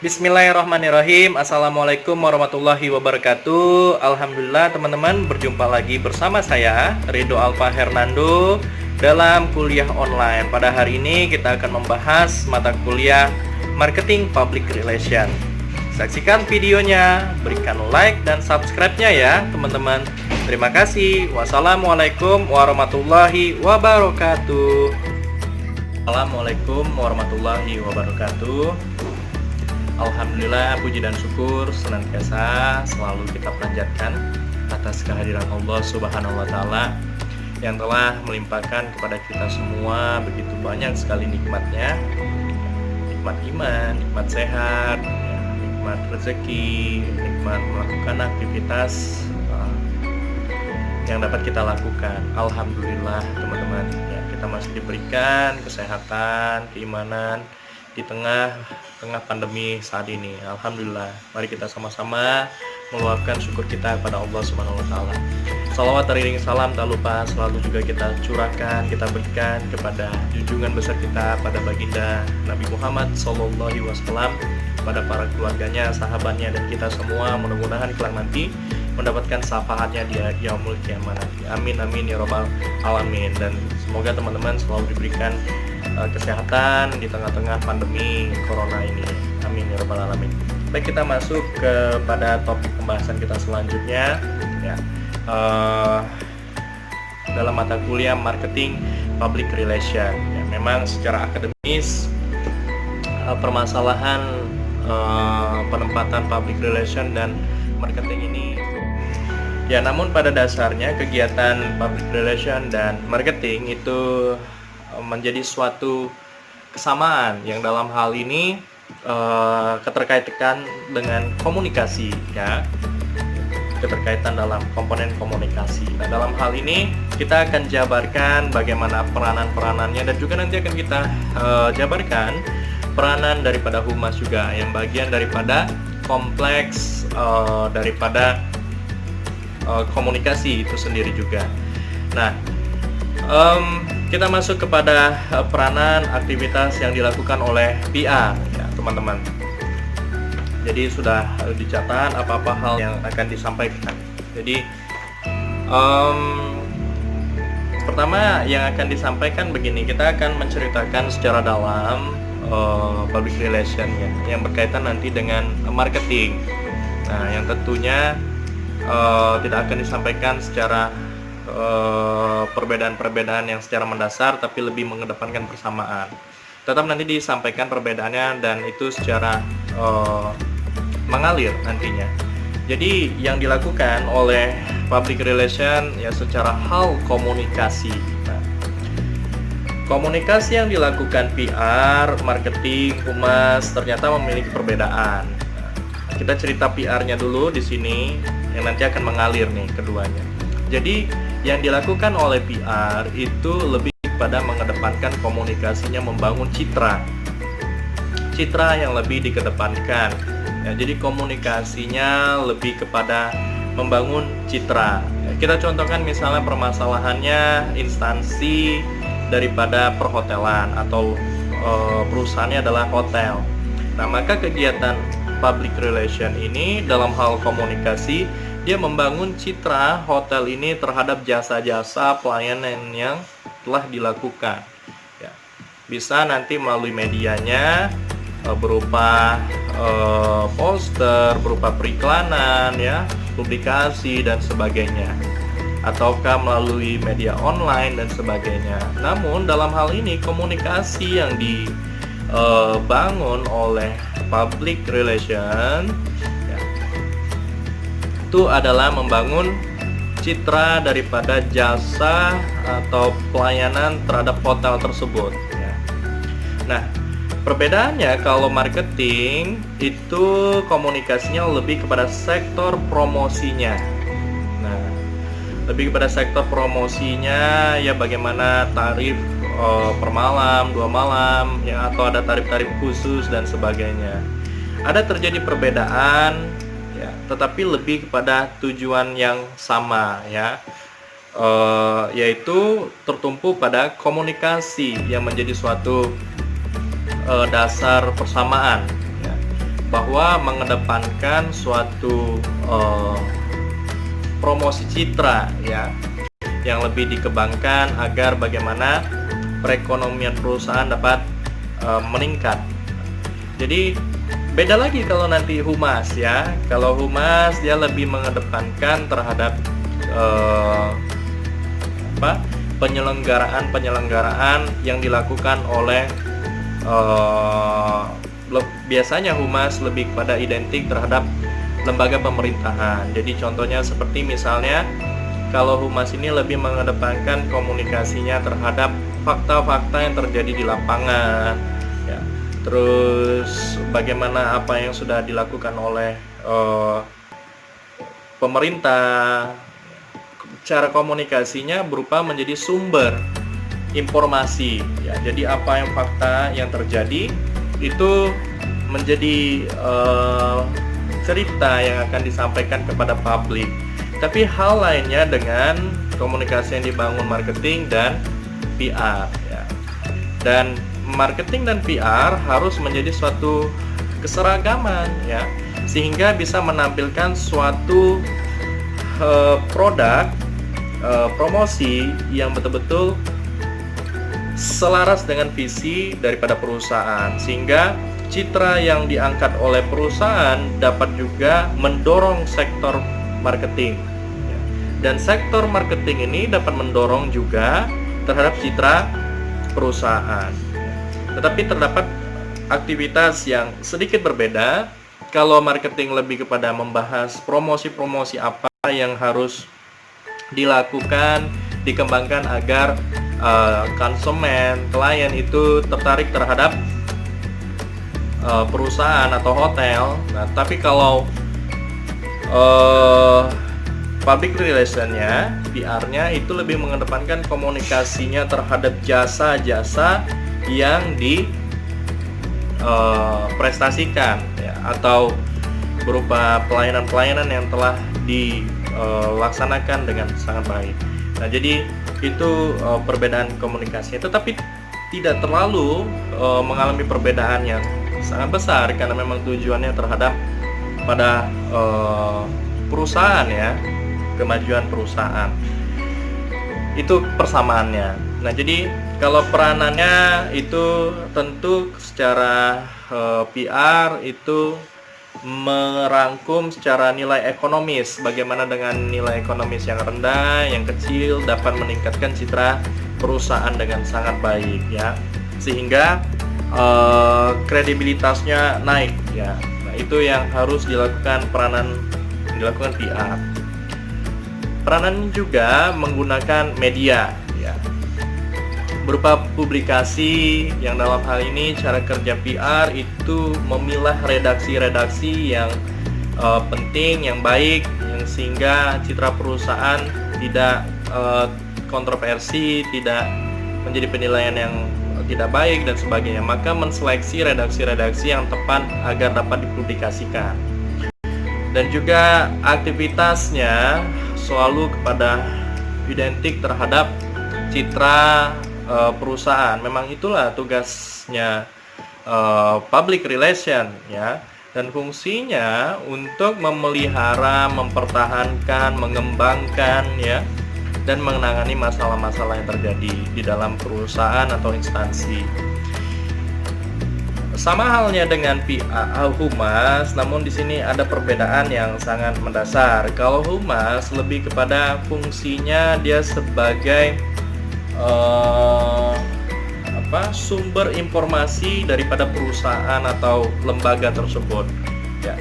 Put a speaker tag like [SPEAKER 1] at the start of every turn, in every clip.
[SPEAKER 1] Bismillahirrahmanirrahim. Assalamualaikum warahmatullahi wabarakatuh. Alhamdulillah teman-teman, berjumpa lagi bersama saya Ridho Alfa Hernando dalam kuliah online. Pada hari ini kita akan membahas mata kuliah Marketing Public Relation. Saksikan videonya, berikan like dan subscribe-nya ya teman-teman. Terima kasih. Wassalamualaikum warahmatullahi wabarakatuh. Assalamualaikum warahmatullahi wabarakatuh. Alhamdulillah, puji dan syukur senantiasa selalu kita panjatkan atas kehadiran Allah Subhanahu wa Ta'ala yang telah melimpahkan kepada kita semua begitu banyak sekali nikmatnya, nikmat iman, nikmat sehat, nikmat rezeki, nikmat melakukan aktivitas yang dapat kita lakukan. Alhamdulillah teman-teman, ya, kita masih diberikan kesehatan, keimanan di tengah pandemi saat ini. Alhamdulillah, mari kita sama-sama meluapkan syukur kita kepada Allah Subhanahu wa Ta'ala. Salawat teriring salam tak lupa selalu juga kita curahkan, kita berikan kepada junjungan besar kita, pada baginda Nabi Muhammad SAW, pada para keluarganya, sahabatnya, dan kita semua. Mudah-mudahan kelak nanti mendapatkan syafaatnya di yaumul kiamat. Amin amin ya robbal alamin. Dan semoga teman-teman selalu diberikan kesehatan di tengah-tengah pandemi corona ini. Amin ya robbal alamin. Baik, kita masuk kepada topik pembahasan kita selanjutnya ya. Dalam mata kuliah Marketing Public Relation ya, memang secara akademis permasalahan penempatan public relation dan marketing ini ya, namun pada dasarnya kegiatan public relation dan marketing itu menjadi suatu kesamaan yang dalam hal ini keterkaitan dengan komunikasi ya, keterkaitan dalam komponen komunikasi. Nah, dalam hal ini kita akan jabarkan bagaimana peranan-peranannya, dan juga nanti akan kita jabarkan peranan daripada humas juga yang bagian daripada kompleks daripada komunikasi itu sendiri juga. Nah, kita masuk kepada peranan aktivitas yang dilakukan oleh PR ya teman-teman. Jadi sudah dicatat apa-apa hal yang akan disampaikan. Jadi pertama yang akan disampaikan begini, kita akan menceritakan secara dalam public relation ya, yang berkaitan nanti dengan marketing. Nah, yang tentunya tidak akan disampaikan secara perbedaan-perbedaan yang secara mendasar, tapi lebih mengedepankan persamaan. Tetap nanti disampaikan perbedaannya dan itu secara mengalir nantinya. Jadi yang dilakukan oleh public relation ya secara hal komunikasi. Nah, komunikasi yang dilakukan PR, marketing, humas ternyata memiliki perbedaan. Nah, kita cerita PR-nya dulu di sini yang nanti akan mengalir nih keduanya. Jadi yang dilakukan oleh PR itu lebih pada mengedepankan komunikasinya, membangun citra yang lebih dikedepankan ya, jadi komunikasinya lebih kepada membangun citra ya, kita contohkan misalnya permasalahannya instansi daripada perhotelan atau perusahaannya adalah hotel. Nah, maka kegiatan public relation ini dalam hal komunikasi dia membangun citra hotel ini terhadap jasa-jasa pelayanan yang telah dilakukan ya. Bisa nanti melalui medianya berupa poster, berupa periklanan ya, publikasi dan sebagainya, ataukah melalui media online dan sebagainya. Namun dalam hal ini komunikasi yang dibangun oleh public relation itu adalah membangun citra daripada jasa atau pelayanan terhadap hotel tersebut ya. Nah, perbedaannya kalau marketing itu komunikasinya lebih kepada sektor promosinya. Nah, lebih kepada sektor promosinya ya, bagaimana tarif per malam, 2 malam ya, atau ada tarif-tarif khusus dan sebagainya. Ada terjadi perbedaan ya, tetapi lebih kepada tujuan yang sama ya, yaitu tertumpu pada komunikasi yang menjadi suatu dasar persamaan ya. bahwa mengedepankan suatu promosi citra ya, yang lebih dikembangkan agar bagaimana perekonomian perusahaan dapat meningkat. Jadi beda lagi kalau nanti humas ya. Kalau humas dia lebih mengedepankan terhadap penyelenggaraan yang dilakukan oleh biasanya humas lebih pada identik terhadap lembaga pemerintahan. Jadi contohnya seperti misalnya kalau humas ini lebih mengedepankan komunikasinya terhadap fakta-fakta yang terjadi di lapangan ya. Terus bagaimana apa yang sudah dilakukan oleh pemerintah. Cara komunikasinya berupa menjadi sumber informasi ya. Jadi apa yang fakta yang terjadi itu menjadi cerita yang akan disampaikan kepada publik. Tapi hal lainnya dengan komunikasi yang dibangun marketing dan PR ya. Dan marketing dan PR harus menjadi suatu keseragaman ya, sehingga bisa menampilkan suatu produk promosi yang betul-betul selaras dengan visi daripada perusahaan, sehingga citra yang diangkat oleh perusahaan dapat juga mendorong sektor marketing ya. Dan sektor marketing ini dapat mendorong juga terhadap citra perusahaan ya. Tetapi terdapat aktivitas yang sedikit berbeda. Kalau marketing lebih kepada membahas promosi-promosi apa yang harus dilakukan, dikembangkan agar konsumen, klien itu tertarik terhadap perusahaan atau hotel. Nah, tapi kalau public relation-nya, PR-nya itu lebih mengedepankan komunikasinya terhadap jasa-jasa yang diprestasikan ya, atau berupa pelayanan-pelayanan yang telah dilaksanakan dengan sangat baik. Nah, jadi itu perbedaan komunikasi, tetapi tidak terlalu mengalami perbedaan yang sangat besar karena memang tujuannya terhadap pada perusahaan ya, kemajuan perusahaan. Itu persamaannya. Nah, jadi kalau peranannya itu tentu secara PR itu merangkum secara nilai ekonomis, bagaimana dengan nilai ekonomis yang rendah, yang kecil dapat meningkatkan citra perusahaan dengan sangat baik ya, sehingga kredibilitasnya naik ya. Nah, itu yang harus dilakukan PR. Peranan juga menggunakan media ya, berupa publikasi, yang dalam hal ini cara kerja PR itu memilah redaksi-redaksi yang penting, yang baik, yang sehingga citra perusahaan tidak kontroversi, tidak menjadi penilaian yang tidak baik dan sebagainya. Maka menseleksi redaksi-redaksi yang tepat agar dapat dipublikasikan. Dan juga aktivitasnya selalu kepada identik terhadap citra perusahaan. Memang itulah tugasnya public relation ya, dan fungsinya untuk memelihara, mempertahankan, mengembangkan ya, dan menangani masalah-masalah yang terjadi di dalam perusahaan atau instansi. Sama halnya dengan humas, namun di sini ada perbedaan yang sangat mendasar. Kalau humas lebih kepada fungsinya dia sebagai sumber informasi daripada perusahaan atau lembaga tersebut ya.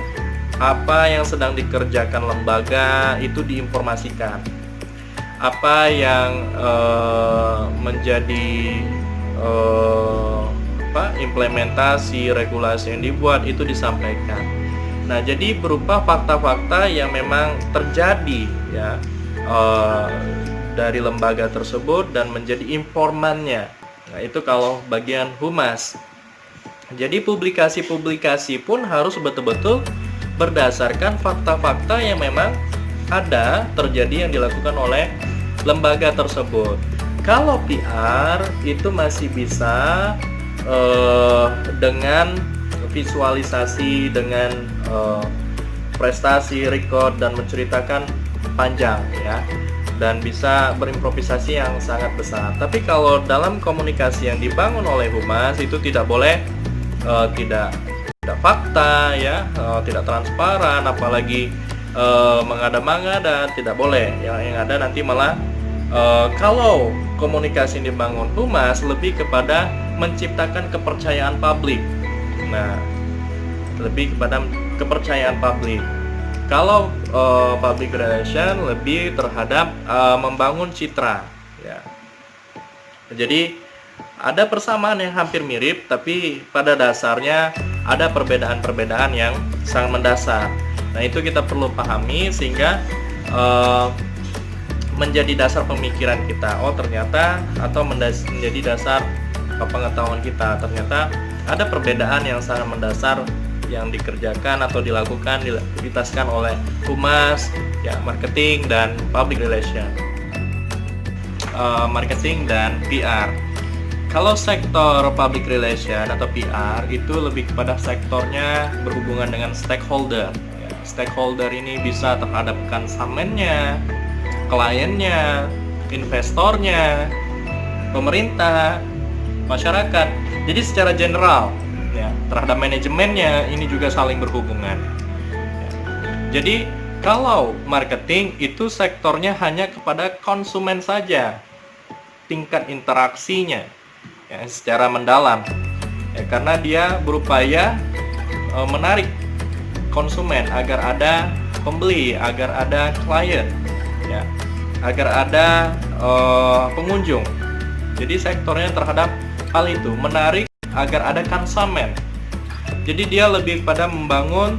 [SPEAKER 1] Apa yang sedang dikerjakan lembaga itu diinformasikan, apa yang menjadi implementasi regulasi yang dibuat itu disampaikan. Nah, jadi berupa fakta-fakta yang memang terjadi ya dari lembaga tersebut dan menjadi informannya. Nah, itu kalau bagian humas. Jadi publikasi-publikasi pun harus betul-betul berdasarkan fakta-fakta yang memang ada terjadi yang dilakukan oleh lembaga tersebut. Kalau PR itu masih bisa dengan visualisasi dengan prestasi, record, dan menceritakan panjang ya, dan bisa berimprovisasi yang sangat besar. Tapi kalau dalam komunikasi yang dibangun oleh humas itu tidak boleh tidak fakta ya, tidak transparan, apalagi mengada-mangada, tidak boleh. Yang ada nanti malah kalau komunikasi yang dibangun humas lebih kepada menciptakan kepercayaan publik. Nah, lebih kepada kepercayaan publik. Kalau public relation lebih terhadap membangun citra ya. Jadi ada persamaan yang hampir mirip, tapi pada dasarnya ada perbedaan-perbedaan yang sangat mendasar. Nah, itu kita perlu pahami sehingga menjadi dasar pemikiran kita. Oh, ternyata, atau menjadi dasar pengetahuan kita. Ternyata ada perbedaan yang sangat mendasar yang dikerjakan atau dilakukan, ditaskan oleh humas, ya, marketing dan public relation, marketing dan PR. Kalau sektor public relation atau PR itu lebih kepada sektornya berhubungan dengan stakeholder. Ya, stakeholder ini bisa terhadap konsumennya, kliennya, investornya, pemerintah, masyarakat. Jadi secara general ya, terhadap manajemennya ini juga saling berhubungan ya. Jadi kalau marketing itu sektornya hanya kepada konsumen saja, tingkat interaksinya ya, secara mendalam ya, karena dia berupaya menarik konsumen agar ada pembeli, agar ada klien ya, agar ada pengunjung. Jadi sektornya terhadap hal itu, menarik agar ada konsumen. Jadi dia lebih pada membangun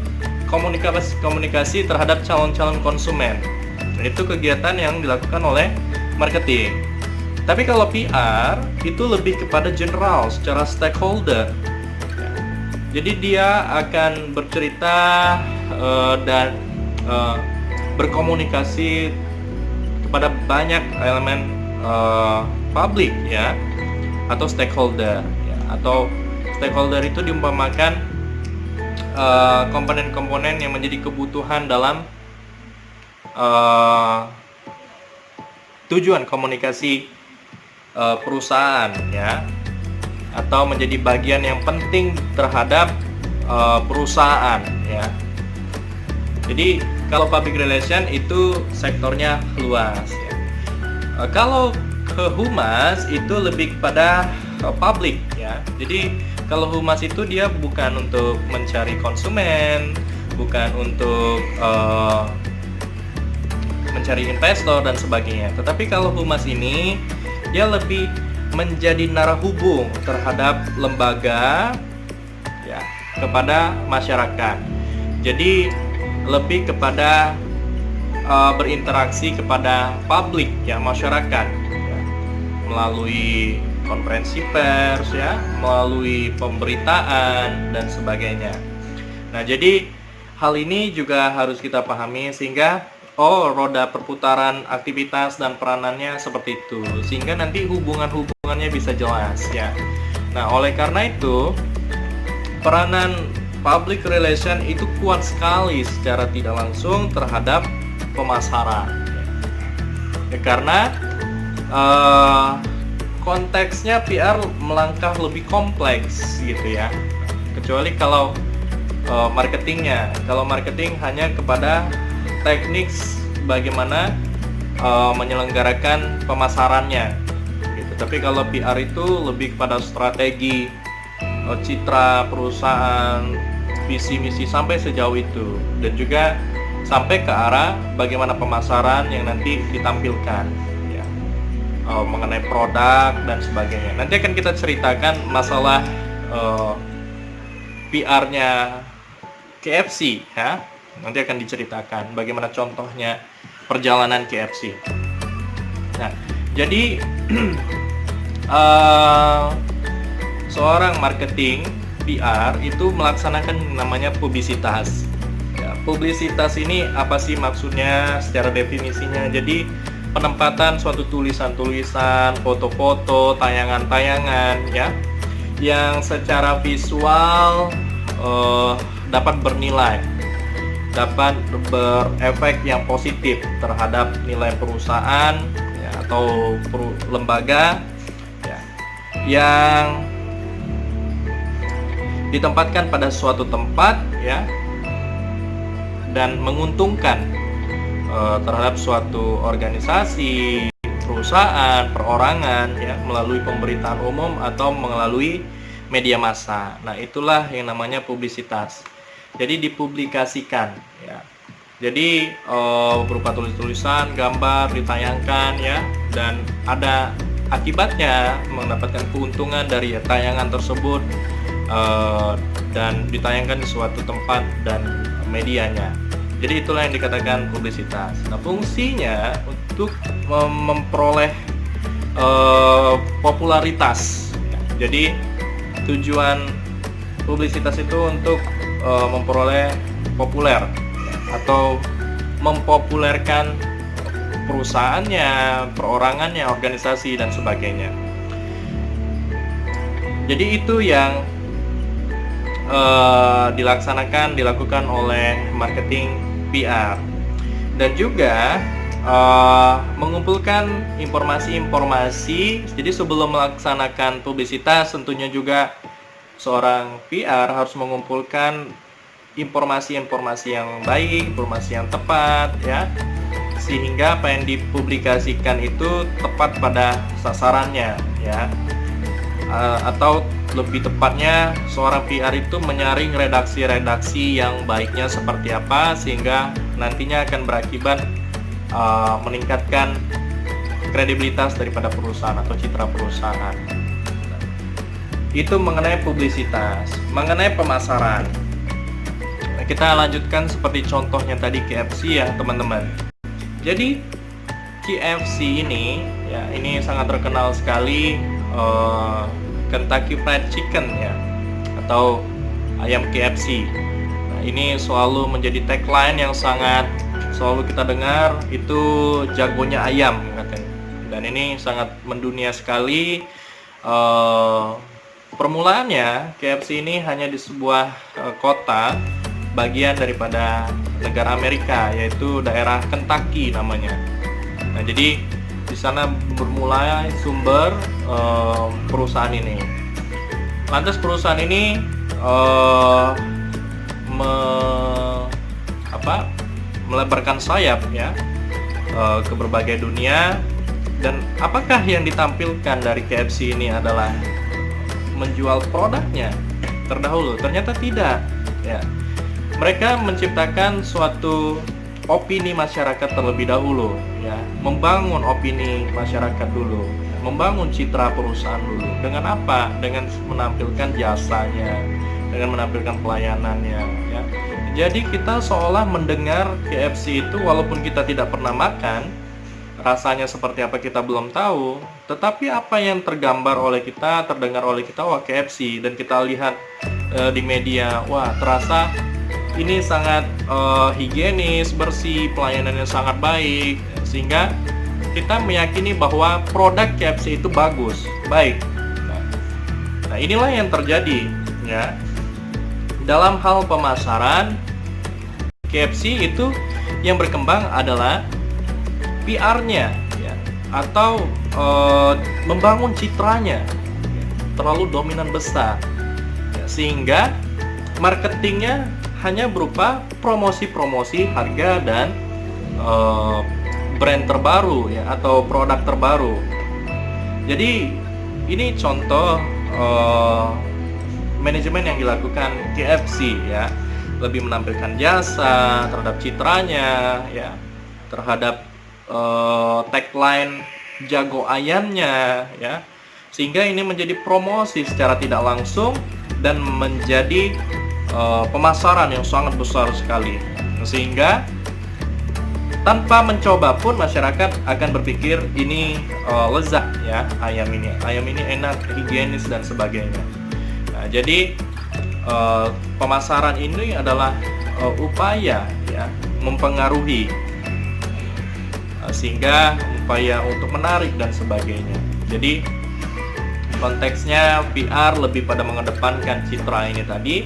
[SPEAKER 1] komunikasi terhadap calon-calon konsumen. Dan itu kegiatan yang dilakukan oleh marketing. Tapi kalau PR itu lebih kepada general, secara stakeholder. Jadi dia akan bercerita dan berkomunikasi kepada banyak elemen publik ya, atau stakeholder ya. Atau stakeholder itu diumpamakan komponen-komponen yang menjadi kebutuhan dalam tujuan komunikasi perusahaan ya, atau menjadi bagian yang penting terhadap perusahaan ya. Jadi kalau public relation itu sektornya luas ya. Kalau ke humas itu lebih kepada publik ya. Jadi kalau humas itu dia bukan untuk mencari konsumen, bukan untuk mencari investor dan sebagainya. Tetapi kalau humas ini dia lebih menjadi narahubung terhadap lembaga ya, kepada masyarakat. Jadi lebih kepada berinteraksi kepada publik ya, masyarakat ya, melalui konferensi pers ya, melalui pemberitaan dan sebagainya. Nah, jadi hal ini juga harus kita pahami sehingga roda perputaran aktivitas dan peranannya seperti itu, sehingga nanti hubungan-hubungannya bisa jelas ya. Nah, oleh karena itu peranan public relation itu kuat sekali secara tidak langsung terhadap pemasaran ya, karena konteksnya PR melangkah lebih kompleks gitu ya, kecuali kalau marketingnya. Kalau marketing hanya kepada teknik bagaimana menyelenggarakan pemasarannya gitu. Tapi kalau PR itu lebih kepada strategi, citra perusahaan, visi misi sampai sejauh itu, dan juga sampai ke arah bagaimana pemasaran yang nanti ditampilkan ya, mengenai produk dan sebagainya. Nanti akan kita ceritakan masalah PR-nya KFC ya. Nanti akan diceritakan bagaimana contohnya perjalanan KFC. Nah, jadi seorang marketing PR itu melaksanakan namanya publisitas. Ya, publisitas ini apa sih maksudnya secara definisinya? Jadi penempatan suatu tulisan-tulisan, foto-foto, tayangan-tayangan ya, yang secara visual dapat bernilai, dapat berefek yang positif terhadap nilai perusahaan ya, atau lembaga ya, yang ditempatkan pada suatu tempat ya, dan menguntungkan terhadap suatu organisasi, perusahaan, perorangan ya, melalui pemberitaan umum atau melalui media massa. Nah, itulah yang namanya publisitas. Jadi dipublikasikan ya. Jadi berupa tulisan, gambar ditayangkan ya, dan ada akibatnya mendapatkan keuntungan dari tayangan tersebut dan ditayangkan di suatu tempat dan medianya. Jadi itulah yang dikatakan publisitas. Nah, fungsinya untuk memperoleh popularitas. Jadi tujuan publisitas itu untuk memperoleh populer atau mempopulerkan perusahaannya, perorangannya, organisasi dan sebagainya. Jadi itu yang dilakukan oleh marketing PR, dan juga mengumpulkan informasi-informasi. Jadi sebelum melaksanakan publisitas, tentunya juga seorang PR harus mengumpulkan informasi-informasi yang baik, informasi yang tepat ya, sehingga apa yang dipublikasikan itu tepat pada sasarannya ya. Atau lebih tepatnya, seorang PR itu menyaring redaksi-redaksi yang baiknya seperti apa, sehingga nantinya akan berakibat meningkatkan kredibilitas daripada perusahaan atau citra perusahaan. Itu mengenai publisitas. Mengenai pemasaran, kita lanjutkan seperti contohnya tadi KFC ya teman-teman. Jadi KFC ini ya, ini sangat terkenal sekali, Kentucky Fried Chicken ya, atau ayam KFC. Nah, ini selalu menjadi tagline yang sangat selalu kita dengar, itu jagonya ayam katanya. Dan ini sangat mendunia sekali. Permulaannya KFC ini hanya di sebuah kota bagian daripada negara Amerika, yaitu daerah Kentucky namanya. Nah, jadi di sana bermula sumber perusahaan ini. Lantas perusahaan ini melebarkan sayap ya ke berbagai dunia. Dan apakah yang ditampilkan dari KFC ini adalah menjual produknya terdahulu? Ternyata tidak ya. Mereka menciptakan suatu opini masyarakat terlebih dahulu ya, membangun opini masyarakat dulu, membangun citra perusahaan dulu. Dengan apa? Dengan menampilkan jasanya, dengan menampilkan pelayanannya ya. Jadi kita seolah mendengar KFC itu, walaupun kita tidak pernah makan, rasanya seperti apa kita belum tahu, tetapi apa yang tergambar oleh kita, terdengar oleh kita, wah KFC, dan kita lihat di media, wah terasa ini sangat higienis, bersih, pelayanannya sangat baik, sehingga kita meyakini bahwa produk KFC itu bagus, baik. Nah, inilah yang terjadi ya. Dalam hal pemasaran, KFC itu yang berkembang adalah PR-nya ya, atau membangun citranya ya, terlalu dominan besar ya, sehingga marketingnya hanya berupa promosi-promosi harga dan brand terbaru ya, atau produk terbaru. Jadi ini contoh manajemen yang dilakukan KFC ya, lebih menampilkan jasa terhadap citranya ya, terhadap tagline jago ayamnya ya, sehingga ini menjadi promosi secara tidak langsung dan menjadi pemasaran yang sangat besar sekali, sehingga tanpa mencoba pun masyarakat akan berpikir ini lezat ya, ayam ini enak, higienis dan sebagainya. Nah, jadi pemasaran ini adalah upaya ya, mempengaruhi, sehingga upaya untuk menarik dan sebagainya. Jadi konteksnya PR lebih pada mengedepankan citra ini tadi,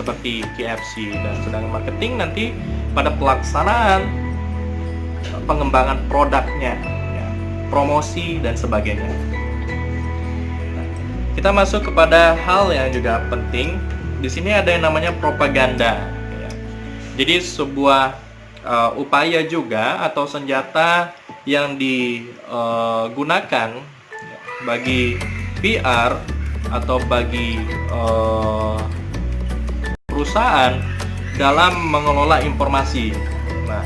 [SPEAKER 1] seperti KFC, dan sedangkan marketing nanti pada pelaksanaan pengembangan produknya, ya, promosi dan sebagainya. Kita masuk kepada hal yang juga penting. Di sini ada yang namanya propaganda. Ya. Jadi sebuah upaya juga atau senjata yang digunakan bagi PR atau bagi perusahaan dalam mengelola informasi. Nah,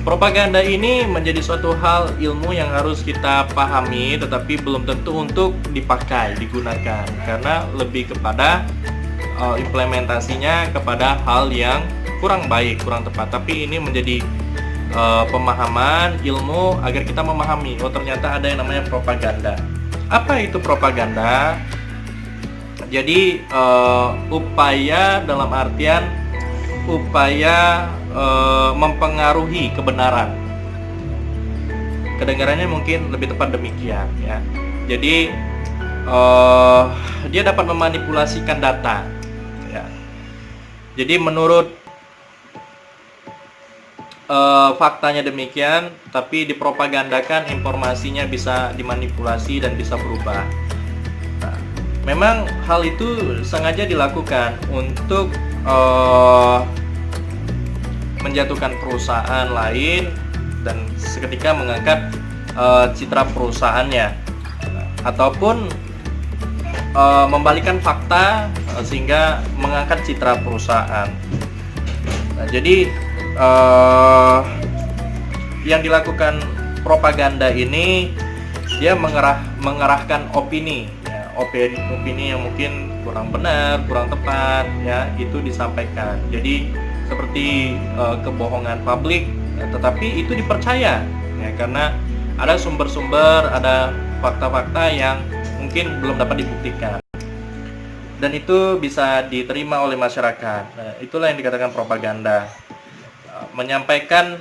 [SPEAKER 1] propaganda ini menjadi suatu hal ilmu yang harus kita pahami, tetapi belum tentu untuk dipakai, digunakan, karena lebih kepada implementasinya kepada hal yang kurang baik, kurang tepat. Tapi ini menjadi pemahaman ilmu agar kita memahami, oh ternyata ada yang namanya propaganda. Apa itu propaganda? Jadi upaya dalam artian upaya mempengaruhi kebenaran. Kedengarannya mungkin lebih tepat demikian, ya. Jadi dia dapat memanipulasikan data, ya. Jadi menurut faktanya demikian, tapi dipropagandakan, informasinya bisa dimanipulasi dan bisa berubah. Nah, memang hal itu sengaja dilakukan untuk menjatuhkan perusahaan lain dan seketika mengangkat citra perusahaannya, ataupun membalikkan fakta sehingga mengangkat citra perusahaan. Nah, jadi yang dilakukan propaganda ini dia mengerahkan opini, ya, opini yang mungkin kurang benar, kurang tepat, ya, itu disampaikan. Jadi seperti kebohongan publik, ya, tetapi itu dipercaya, ya, karena ada sumber-sumber, ada fakta-fakta yang mungkin belum dapat dibuktikan, dan itu bisa diterima oleh masyarakat. Nah, itulah yang dikatakan propaganda. Menyampaikan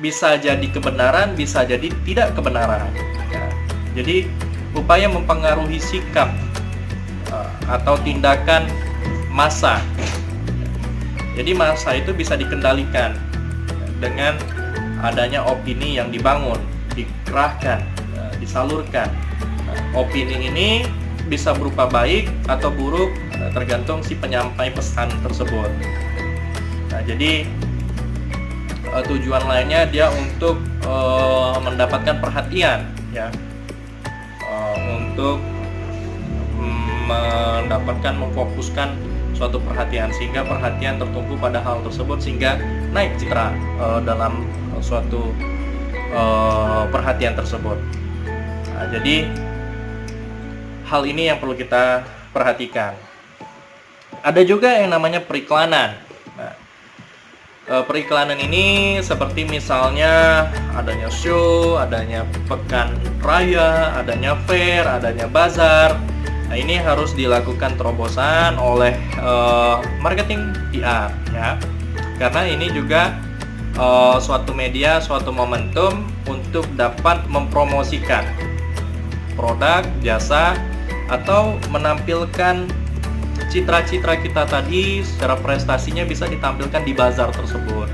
[SPEAKER 1] bisa jadi kebenaran, bisa jadi tidak kebenaran, ya. Jadi upaya mempengaruhi sikap atau tindakan massa. Jadi massa itu bisa dikendalikan dengan adanya opini yang dibangun, dikerahkan, disalurkan. Opini ini bisa berupa baik atau buruk, tergantung si penyampai pesan tersebut. Nah, jadi tujuan lainnya dia untuk mendapatkan perhatian, ya, untuk mendapatkan, memfokuskan suatu perhatian, sehingga perhatian tertumpu pada hal tersebut, sehingga naik citra dalam suatu perhatian tersebut. Nah, jadi hal ini yang perlu kita perhatikan. Ada juga yang namanya periklanan. Nah, periklanan ini seperti misalnya adanya show, adanya pekan raya, adanya fair, adanya bazar. Nah, ini harus dilakukan terobosan oleh marketing PR, ya, karena ini juga suatu media, suatu momentum untuk dapat mempromosikan produk, jasa, atau menampilkan citra-citra kita tadi secara prestasinya bisa ditampilkan di bazar tersebut,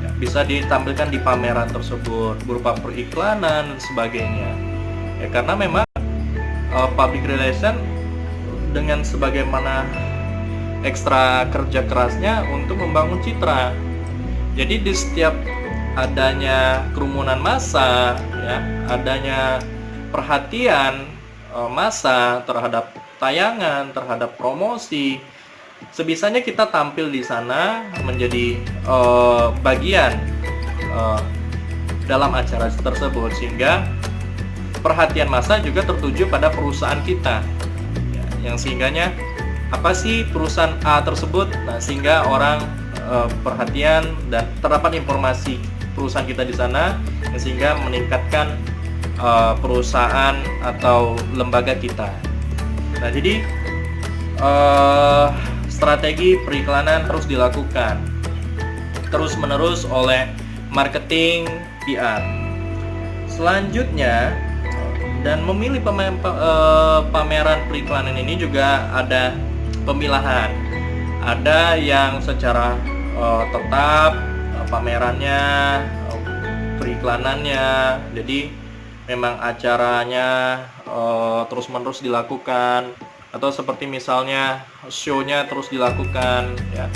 [SPEAKER 1] ya, bisa ditampilkan di pameran tersebut berupa periklanan dan sebagainya, ya, karena memang public relation dengan sebagaimana ekstra kerja kerasnya untuk membangun citra. Jadi di setiap adanya kerumunan massa, ya, adanya perhatian massa terhadap tayangan, terhadap promosi, sebisanya kita tampil di sana menjadi bagian dalam acara tersebut, sehingga perhatian massa juga tertuju pada perusahaan kita, ya, yang sehingganya apa sih perusahaan A tersebut. Nah, sehingga orang perhatian dan terdapat informasi perusahaan kita di sana, sehingga meningkatkan perusahaan atau lembaga kita. Nah, jadi strategi periklanan terus dilakukan terus-menerus oleh marketing PR. Selanjutnya, dan memilih pameran periklanan ini juga ada pemilahan. Ada yang secara tetap, pamerannya, periklanannya. Jadi memang acaranya terus-menerus dilakukan, atau seperti misalnya show-nya terus dilakukan ya,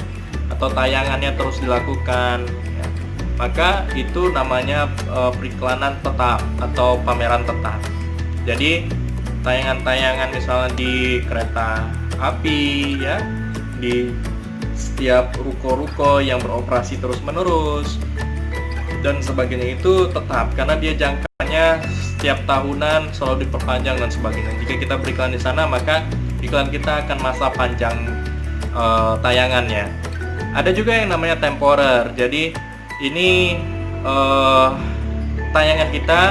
[SPEAKER 1] atau tayangannya terus dilakukan ya. Maka itu namanya periklanan tetap atau pameran tetap. Jadi tayangan-tayangan misalnya di kereta api ya, di setiap ruko-ruko yang beroperasi terus-menerus dan sebagainya itu tetap, karena dia jangkanya setiap tahunan selalu diperpanjang dan sebagainya. Jika kita beriklan di sana, maka iklan kita akan masa panjang tayangannya. Ada juga yang namanya temporer. Jadi ini tayangan kita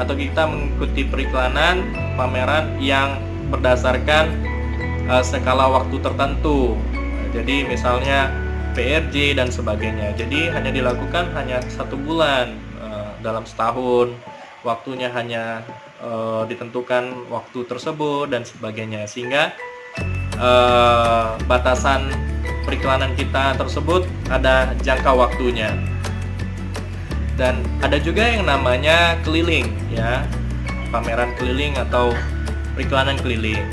[SPEAKER 1] atau kita mengikuti periklanan pameran yang berdasarkan skala waktu tertentu. Jadi misalnya PRJ dan sebagainya. Jadi hanya dilakukan hanya 1 bulan dalam setahun. Waktunya hanya ditentukan waktu tersebut dan sebagainya. Sehingga batasan periklanan kita tersebut ada jangka waktunya. Dan ada juga yang namanya keliling ya, pameran keliling atau periklanan keliling.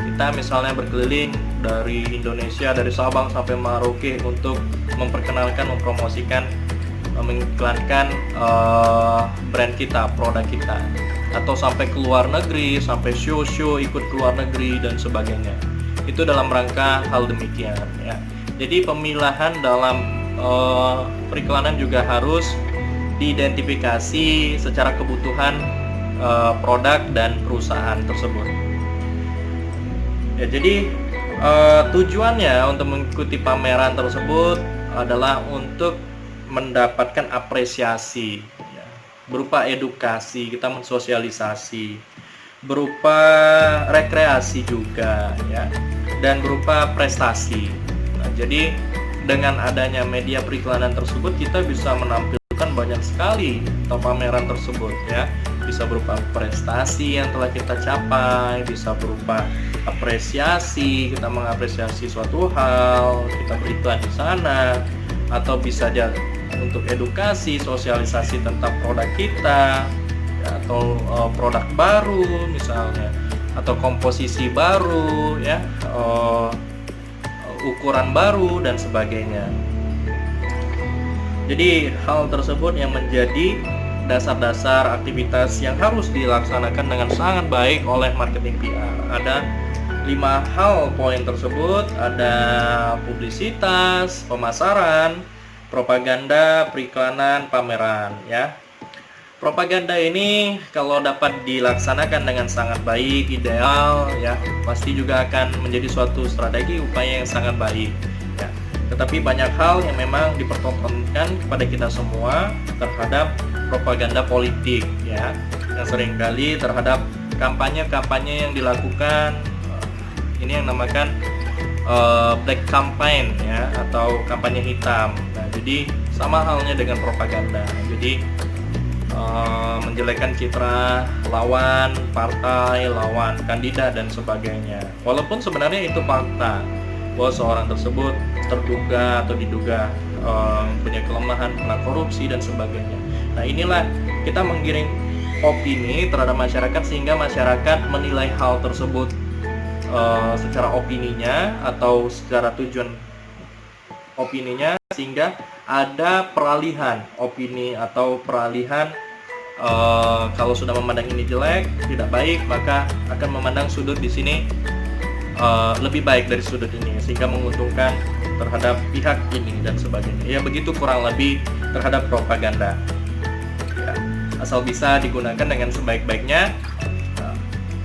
[SPEAKER 1] Kita misalnya berkeliling dari Indonesia, dari Sabang sampai Merauke untuk memperkenalkan, mempromosikan, mengiklankan brand kita, produk kita, atau sampai ke luar negeri, sampai show-show ikut ke luar negeri dan sebagainya. Itu dalam rangka hal demikian ya. Jadi pemilahan dalam periklanan juga harus diidentifikasi secara kebutuhan produk dan perusahaan tersebut. Ya, jadi tujuannya untuk mengikuti pameran tersebut adalah untuk mendapatkan apresiasi ya, berupa edukasi, kita mensosialisasi, berupa rekreasi juga ya, dan berupa prestasi. Nah, jadi dengan adanya media periklanan tersebut kita bisa menampilkan banyak sekali atau pameran tersebut ya, bisa berupa prestasi yang telah kita capai, bisa berupa apresiasi, kita mengapresiasi suatu hal, kita beriklan di sana, atau bisa saja untuk edukasi, sosialisasi tentang produk kita ya, atau produk baru misalnya, atau komposisi baru ya, ukuran baru dan sebagainya. Jadi hal tersebut yang menjadi dasar-dasar aktivitas yang harus dilaksanakan dengan sangat baik oleh marketing PR. Ada 5 hal poin tersebut, ada publisitas, pemasaran, propaganda, periklanan, pameran ya. Propaganda ini kalau dapat dilaksanakan dengan sangat baik, ideal ya, pasti juga akan menjadi suatu strategi upaya yang sangat baik ya. Tetapi banyak hal yang memang dipertontonkan kepada kita semua terhadap propaganda politik ya, yang seringkali terhadap kampanye-kampanye yang dilakukan, ini yang namakan black campaign ya, atau kampanye hitam. Nah, jadi sama halnya dengan propaganda. Jadi menjelekkan citra lawan partai, lawan kandidat dan sebagainya. Walaupun sebenarnya itu fakta bahwa seorang tersebut terduga atau diduga punya kelemahan, pernah korupsi dan sebagainya. Nah, inilah kita menggiring opini terhadap masyarakat sehingga masyarakat menilai hal tersebut secara opininya atau secara tujuan opininya, sehingga ada peralihan opini atau peralihan kalau sudah memandang ini jelek, tidak baik, maka akan memandang sudut di sini lebih baik dari sudut ini, sehingga menguntungkan terhadap pihak ini dan sebagainya. Ya, begitu kurang lebih terhadap propaganda ya, asal bisa digunakan dengan sebaik-baiknya.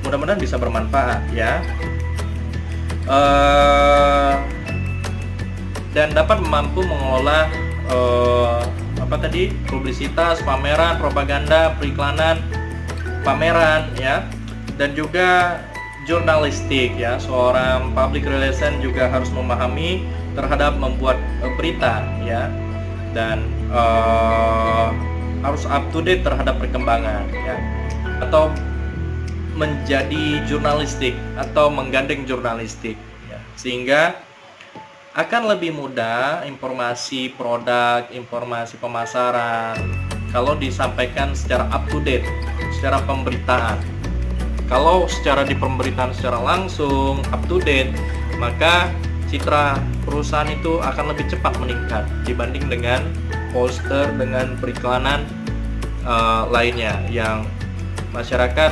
[SPEAKER 1] Mudah-mudahan bisa bermanfaat ya, dan dapat mampu mengelola publisitas, pameran, propaganda, periklanan, pameran ya, dan juga jurnalistik ya. Seorang public relation juga harus memahami terhadap membuat berita ya, dan harus up to date terhadap perkembangan ya, atau menjadi jurnalistik atau menggandeng jurnalistik ya, sehingga akan lebih mudah informasi produk, informasi pemasaran kalau disampaikan secara up to date, secara pemberitaan. Kalau secara di pemberitaan secara langsung, up to date, maka citra perusahaan itu akan lebih cepat meningkat dibanding dengan poster, dengan periklanan lainnya yang masyarakat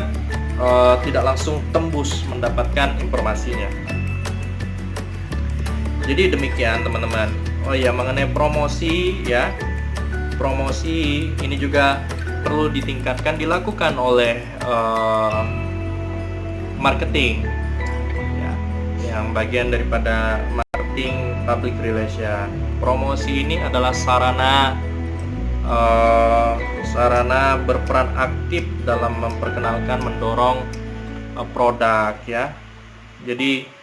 [SPEAKER 1] tidak langsung tembus mendapatkan informasinya. Jadi demikian teman-teman. Oh ya, mengenai promosi ya, promosi ini juga perlu ditingkatkan, dilakukan oleh marketing ya, yang bagian daripada marketing public relation. Promosi ini adalah sarana berperan aktif dalam memperkenalkan, mendorong produk ya. Jadi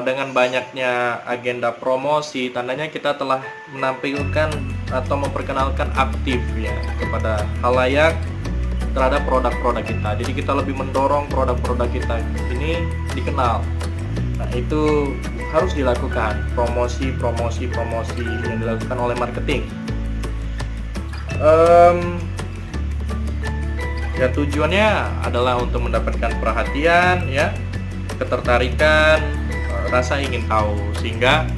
[SPEAKER 1] dengan banyaknya agenda promosi, tandanya kita telah menampilkan atau memperkenalkan aktif ya kepada halayak terhadap produk-produk kita. Jadi kita lebih mendorong produk-produk kita ini dikenal. Nah, itu harus dilakukan promosi yang dilakukan oleh marketing. Ya, tujuannya adalah untuk mendapatkan perhatian ya, ketertarikan, rasa ingin tahu, sehingga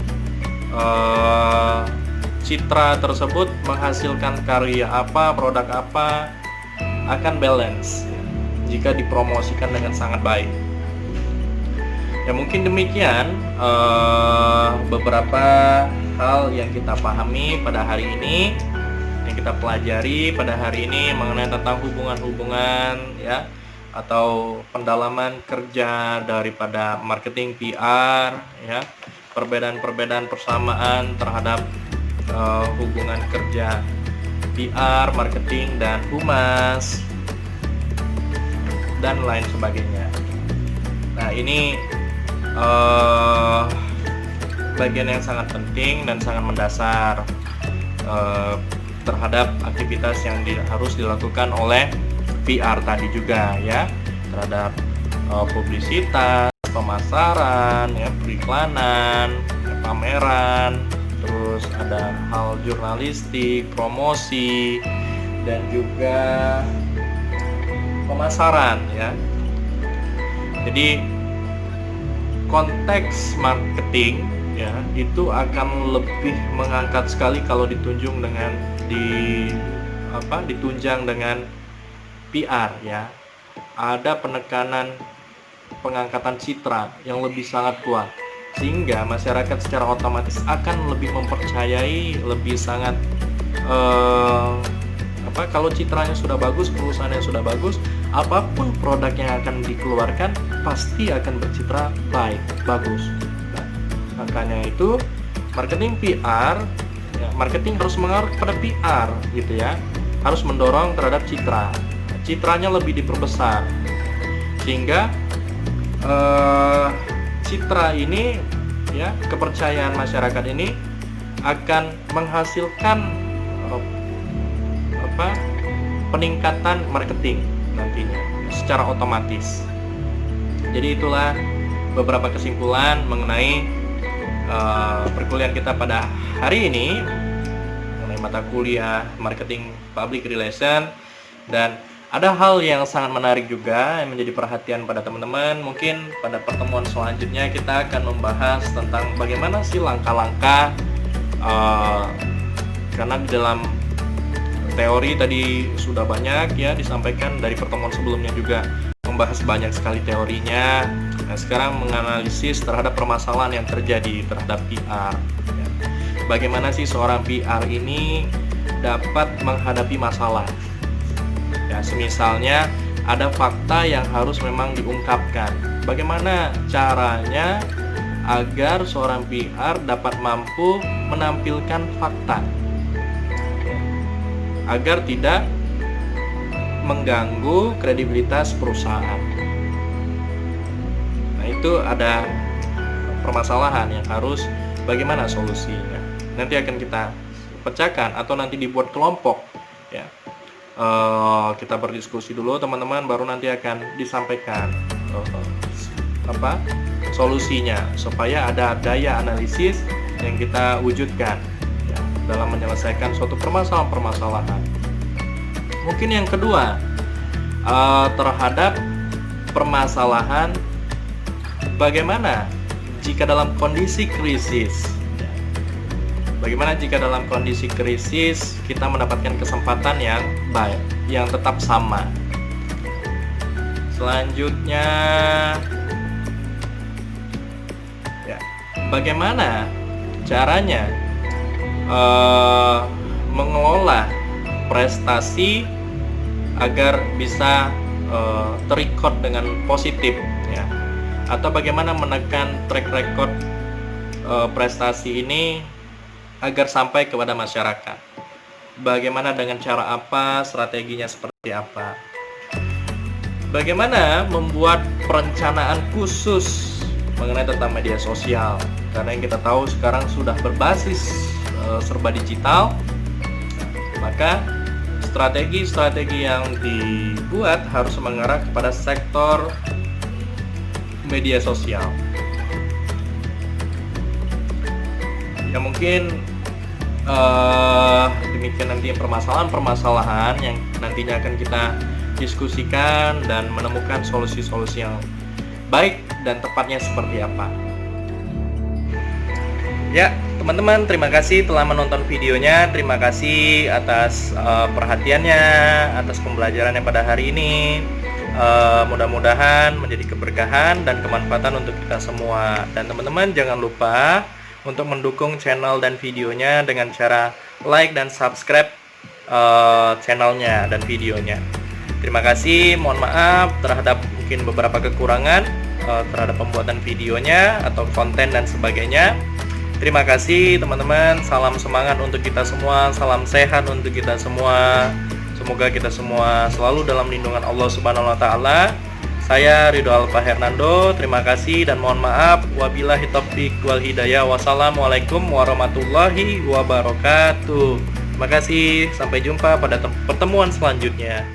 [SPEAKER 1] citra tersebut menghasilkan karya apa, produk apa akan balance ya, jika dipromosikan dengan sangat baik. Ya, mungkin demikian beberapa hal yang kita pahami pada hari ini, yang kita pelajari pada hari ini mengenai tentang hubungan-hubungan ya, atau pendalaman kerja daripada marketing PR ya, perbedaan-perbedaan persamaan terhadap hubungan kerja PR, marketing, dan humas dan lain sebagainya. Nah, ini bagian yang sangat penting dan sangat mendasar terhadap aktivitas yang harus dilakukan oleh PR tadi juga ya, terhadap publisitas, pemasaran, ya, periklanan, pameran, terus ada hal jurnalistik, promosi, dan juga pemasaran ya. Jadi konteks marketing ya itu akan lebih mengangkat sekali kalau ditunjang dengan PR ya. Ada penekanan pengangkatan citra yang lebih sangat kuat, sehingga masyarakat secara otomatis akan lebih mempercayai, lebih sangat kalau citranya sudah bagus, perusahaannya sudah bagus, apapun produk yang akan dikeluarkan pasti akan bercitra baik, bagus. Nah, makanya itu marketing PR ya, marketing harus mengarah kepada PR gitu ya, harus mendorong terhadap citra. Citranya lebih diperbesar sehingga citra ini ya, kepercayaan masyarakat ini akan menghasilkan peningkatan marketing nantinya secara otomatis. Jadi itulah beberapa kesimpulan mengenai perkuliahan kita pada hari ini mengenai mata kuliah marketing public relation. Dan ada hal yang sangat menarik juga yang menjadi perhatian pada teman-teman. Mungkin pada pertemuan selanjutnya kita akan membahas tentang bagaimana sih langkah-langkah, karena di dalam teori tadi sudah banyak ya disampaikan, dari pertemuan sebelumnya juga membahas banyak sekali teorinya. Nah, sekarang menganalisis terhadap permasalahan yang terjadi terhadap PR ya. Bagaimana sih seorang PR ini dapat menghadapi masalah ya, semisalnya ada fakta yang harus memang diungkapkan. Bagaimana caranya agar seorang PR dapat mampu menampilkan fakta agar tidak mengganggu kredibilitas perusahaan. Nah, itu ada permasalahan yang harus bagaimana solusinya. Nanti akan kita pecahkan atau nanti dibuat kelompok ya. Kita berdiskusi dulu teman-teman, baru nanti akan disampaikan solusinya, supaya ada daya analisis yang kita wujudkan ya, dalam menyelesaikan suatu permasalahan-permasalahan. Mungkin yang kedua, terhadap permasalahan bagaimana jika dalam kondisi krisis. Bagaimana jika dalam kondisi krisis kita mendapatkan kesempatan yang baik, yang tetap sama. Selanjutnya, ya, bagaimana caranya mengelola prestasi agar bisa terrecord dengan positif, ya, atau bagaimana menekan track record prestasi ini agar sampai kepada masyarakat. Bagaimana, dengan cara apa, strateginya seperti apa. Bagaimana membuat perencanaan khusus mengenai tentang media sosial, karena yang kita tahu sekarang sudah berbasis serba digital, maka strategi-strategi yang dibuat harus mengarah kepada sektor media sosial. Ya mungkin demikian nanti permasalahan-permasalahan yang nantinya akan kita diskusikan dan menemukan solusi-solusi yang baik dan tepatnya seperti apa. Ya teman-teman, terima kasih telah menonton videonya. Terima kasih atas perhatiannya, atas pembelajarannya pada hari ini. Mudah-mudahan menjadi keberkahan dan kemanfaatan untuk kita semua. Dan teman-teman jangan lupa untuk mendukung channel dan videonya dengan cara like dan subscribe channelnya dan videonya. Terima kasih, mohon maaf terhadap mungkin beberapa kekurangan terhadap pembuatan videonya atau konten dan sebagainya. Terima kasih teman-teman, salam semangat untuk kita semua, salam sehat untuk kita semua. Semoga kita semua selalu dalam lindungan Allah Subhanahu wa taala. Saya Ridho Alfa Hernando, terima kasih dan mohon maaf. Wabillahi taufiq wal hidayah. Wassalamualaikum warahmatullahi wabarakatuh. Terima kasih, sampai jumpa pada pertemuan selanjutnya.